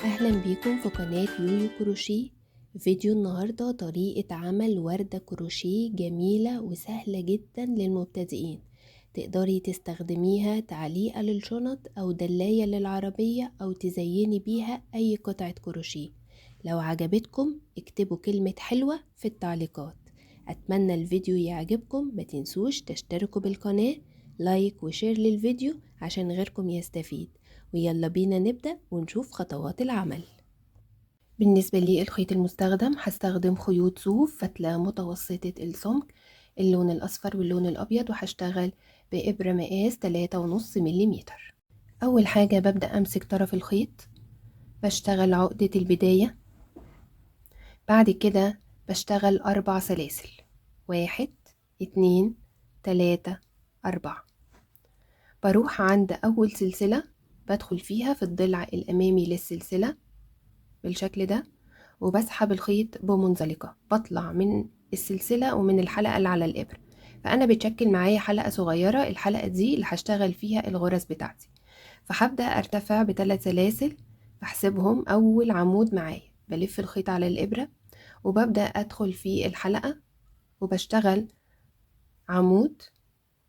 أهلا بيكم في قناة يويو كروشيه. فيديو النهاردة طريقة عمل وردة كروشيه جميلة وسهلة جدا للمبتدئين. تقدري تستخدميها تعليقة للشنط أو دلاية للعربية أو تزيني بيها أي قطعة كروشيه. لو عجبتكم اكتبوا كلمة حلوة في التعليقات. أتمنى الفيديو يعجبكم، ما تنسوش تشتركوا بالقناة، لايك وشير للفيديو عشان غيركم يستفيد. ويلا بينا نبدأ ونشوف خطوات العمل. بالنسبة للخيط المستخدم هستخدم خيوط صوف فتلة متوسطة السمك، اللون الأصفر واللون الأبيض، وهشتغل بإبرة مقاس 3.5 مليمتر. أول حاجة ببدأ أمسك طرف الخيط، بشتغل عقدة البداية، بعد كده بشتغل 4 سلاسل، 1 2 3 4. بروح عند أول سلسلة بدخل فيها في الضلع الأمامي للسلسلة بالشكل ده، وبسحب الخيط بمنزلقة، بطلع من السلسلة ومن الحلقة اللي على الإبرة. فأنا بتشكل معايا حلقة صغيرة، الحلقة دي اللي هشتغل فيها الغرز بتاعتي. فهبدأ أرتفع ب3 سلاسل، بحسبهم أول عمود معايا، بلف الخيط على الإبرة وببدأ أدخل في الحلقة وبشتغل عمود،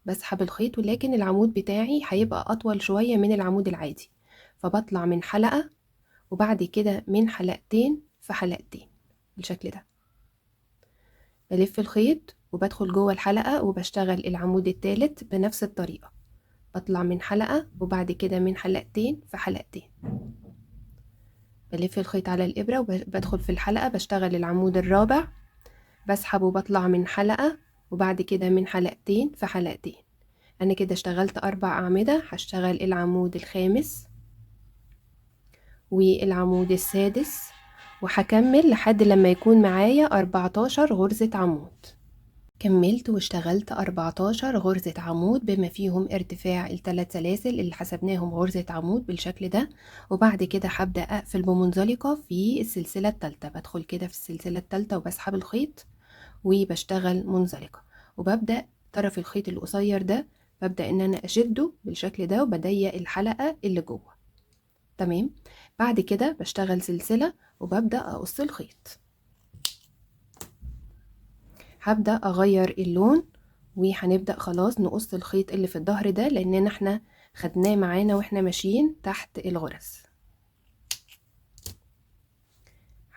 بسحب الخيط، ولكن العمود بتاعي هيبقى أطول شوية من العمود العادي، فبطلع من حلقة وبعد كده من حلقتين في حلقتين بالشكل ده. بلف الخيط وبدخل جوه الحلقة وبشتغل العمود الثالث بنفس الطريقة، بطلع من حلقة وبعد كده من حلقتين في حلقتين. بلف الخيط على الإبرة وبدخل في الحلقة، بشتغل العمود الرابع، بسحب وبطلع من حلقة وبعد كده من حلقتين في حلقتين. أنا كده اشتغلت 4 أعمدة، هشتغل العمود الخامس والعمود السادس، وهكمل لحد لما يكون معايا 14 غرزة عمود. كملت واشتغلت 14 غرزة عمود بما فيهم ارتفاع ال3 سلاسل اللي حسبناهم غرزة عمود بالشكل ده. وبعد كده هبدأ أقفل بمنزلقة في السلسلة الثالثة، بدخل كده في السلسلة الثالثة وبسحب الخيط وبشتغل منزلقة، وببدأ طرف الخيط القصير ده ببدأ ان انا اشده بالشكل ده وبضيق الحلقة اللي جوه. تمام. بعد كده بشتغل سلسلة وببدأ أقص الخيط. هبدأ أغير اللون وهنبدأ خلاص نقص الخيط اللي في الظهر ده، لأننا احنا خدناه معانا واحنا ماشيين تحت الغرز.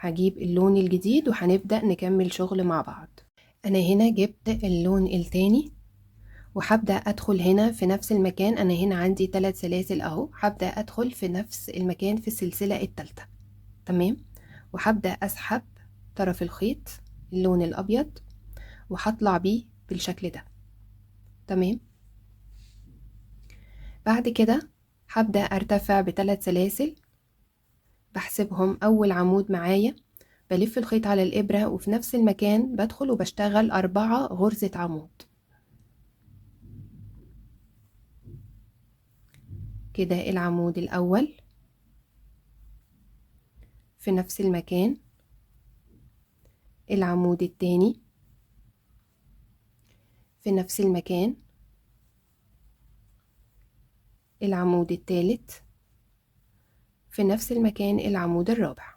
هجيب اللون الجديد وهنبدأ نكمل شغل مع بعض. أنا هنا جبت اللون التاني وهبدأ أدخل هنا في نفس المكان. أنا هنا عندي 3 سلاسل أهو، هبدأ أدخل في نفس المكان في السلسلة التالتة. تمام. وهبدأ أسحب طرف الخيط اللون الأبيض وهطلع بيه بالشكل ده. تمام. بعد كده هبدأ أرتفع ب3 سلاسل، بحسبهم أول عمود معايا، بلف الخيط على الإبرة وفي نفس المكان بدخل وبشتغل 4 غرزة عمود كده. العمود الأول في نفس المكان، العمود التاني في نفس المكان، العمود التالت في نفس المكان، العمود الرابع.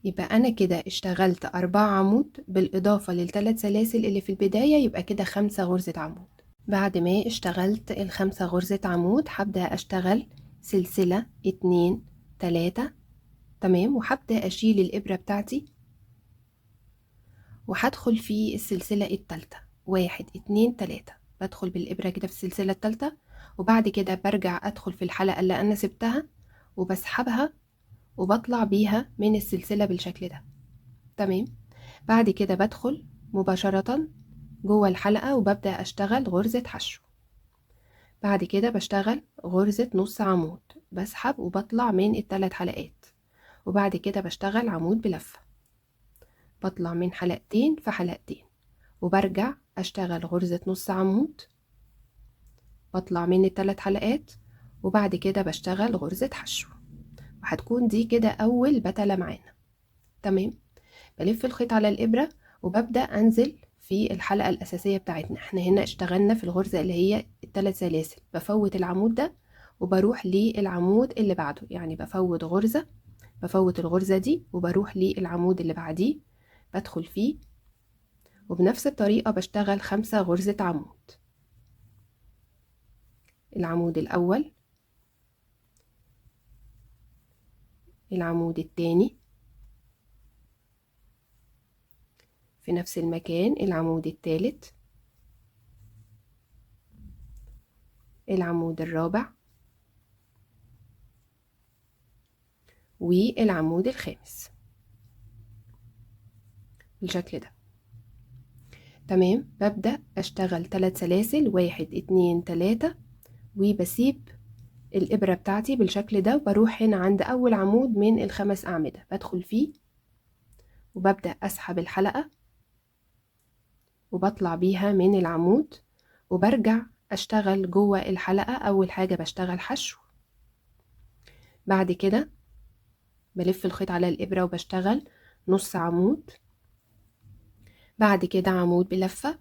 يبقى أنا كده اشتغلت 4 عمود بالإضافة لل3 سلاسل اللي في البداية، يبقى كده 5 غرزة عمود. بعد ما اشتغلت ال5 غرزة عمود هبدأ أشتغل سلسلة 2 3. تمام. وهبدأ أشيل الإبرة بتاعتي وهدخل في السلسلة التالتة، 1 2 3. بدخل بالإبرة كده في السلسلة التالتة وبعد كده برجع أدخل في الحلقة اللي أنا سبتها وبسحبها وبطلع بيها من السلسلة بالشكل ده. تمام. بعد كده بدخل مباشرة جوه الحلقة وببدأ أشتغل غرزة حشو. بعد كده بشتغل غرزة نص عمود، بسحب وبطلع من ال3 حلقات، وبعد كده بشتغل عمود بلفة، بطلع من حلقتين في حلقتين وبرجع أشتغل غرزة نص عمود، بطلع من ال3 حلقات وبعد كده بشتغل غرزة حشو. وهتكون دي كده أول بتلة معانا. تمام. بلف الخيط على الإبرة وببدأ أنزل في الحلقة الأساسية بتاعتنا. احنا هنا اشتغلنا في الغرزة اللي هي ال3 سلاسل، بفوت العمود ده وبروح للعمود اللي بعده، يعني بفوت الغرزة دي وبروح للعمود اللي بعديه بدخل فيه، وبنفس الطريقة بشتغل 5 غرزة عمود. العمود الأول، العمود التاني، في نفس المكان العمود التالت، العمود الرابع، والعمود الخامس بالشكل ده. تمام، ببدأ أشتغل 3 سلاسل، 1 2 3، وبسيب الإبرة بتاعتي بالشكل ده، وبروح هنا عند أول عمود من ال5 أعمدة بدخل فيه، وببدأ أسحب الحلقة وبطلع بيها من العمود، وبرجع أشتغل جوه الحلقة. أول حاجة بشتغل حشو، بعد كده بلف الخيط على الإبرة وبشتغل نص عمود، بعد كده عمود بلفة،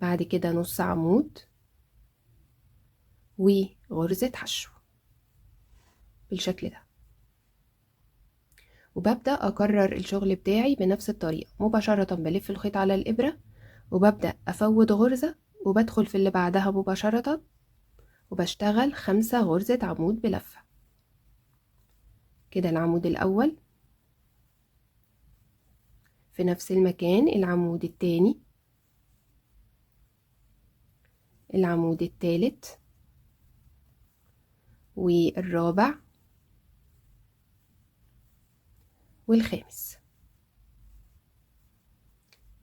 بعد كده نص عمود وغرزة حشو بالشكل ده. وببدأ أكرر الشغل بتاعي بنفس الطريقة، مباشرة بلف الخيط على الإبرة وببدأ أفوت غرزة وبدخل في اللي بعدها مباشرة، وبشتغل 5 غرزة عمود بلفة. كده العمود الأول، في نفس المكان العمود التاني، العمود التالت والرابع والخامس،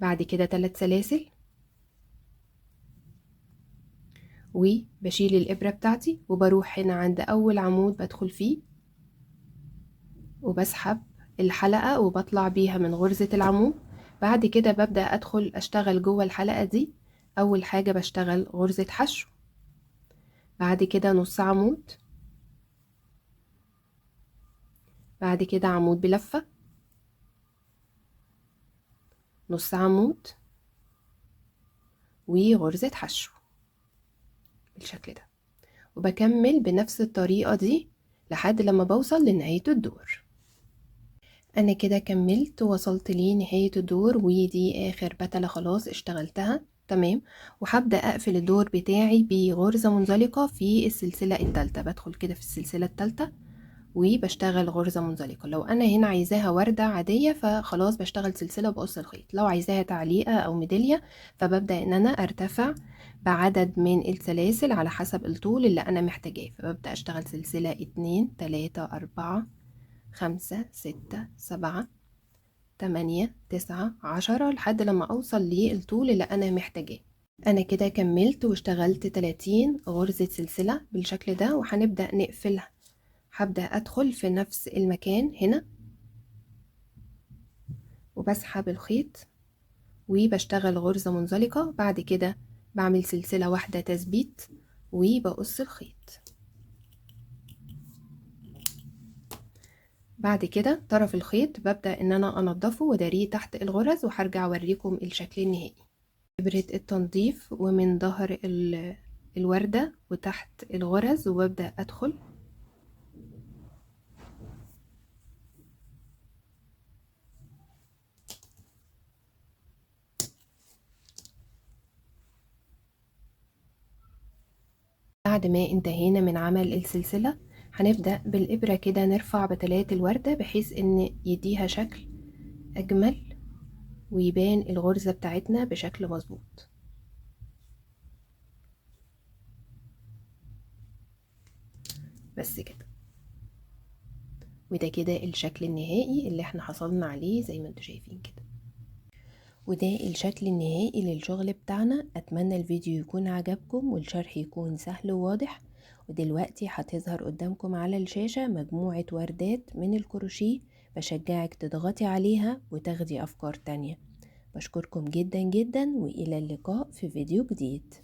بعد كده 3 سلاسل، وبشيل الإبرة بتاعتي وبروح هنا عند أول عمود بدخل فيه، وبسحب الحلقة وبطلع بيها من غرزة العمود. بعد كده ببدأ أدخل أشتغل جوه الحلقة دي. أول حاجة بشتغل غرزة حشو، بعد كده نص عمود، بعد كده عمود بلفة، نص عمود وغرزة حشو بالشكل ده. وبكمل بنفس الطريقة دي لحد لما بوصل لنهاية الدور. أنا كده كملت ووصلت لنهاية الدور، ودي آخر بتلة خلاص اشتغلتها. تمام، وهبدأ أقفل الدور بتاعي بغرزة منزلقة في السلسلة التالتة. بدخل كده في السلسلة التالتة وبشتغل غرزة منزلقة. لو أنا هنا عايزاها وردة عادية فخلاص بشتغل سلسلة وبقص الخيط، لو عايزاها تعليقة أو ميدالية فببدأ إن أنا أرتفع بعدد من السلاسل على حسب الطول اللي أنا محتاجاه. فببدأ أشتغل سلسلة 2 3 4 5 6 7 8 9 10 لحد لما أوصل للطول اللي أنا محتاجاه. أنا كده كملت واشتغلت 30 غرزة سلسلة بالشكل ده، وهنبدأ نقفلها. هبدأ أدخل في نفس المكان هنا وبسحب الخيط وبشتغل غرزة منزلقة، بعد كده بعمل سلسلة واحدة تثبيت وبقص الخيط. بعد كده طرف الخيط ببدأ ان انا انضفه واداريه تحت الغرز، وهرجع اوريكم الشكل النهائي. إبرة التنظيف ومن ظهر الوردة وتحت الغرز، وببدأ ادخل بعد ما انتهينا من عمل السلسلة هنبدأ بالإبرة كده نرفع بتلات الوردة بحيث ان يديها شكل أجمل ويبان الغرزة بتاعتنا بشكل مظبوط. بس كده، وده كده الشكل النهائي اللي احنا حصلنا عليه زي ما انتوا شايفين كده. وده الشكل النهائي للشغل بتاعنا. اتمنى الفيديو يكون عجبكم والشرح يكون سهل وواضح. ودلوقتي هتظهر قدامكم على الشاشة مجموعة وردات من الكروشيه، بشجعك تضغطي عليها وتاخدي افكار تانية. بشكركم جدا جدا، والى اللقاء في فيديو جديد.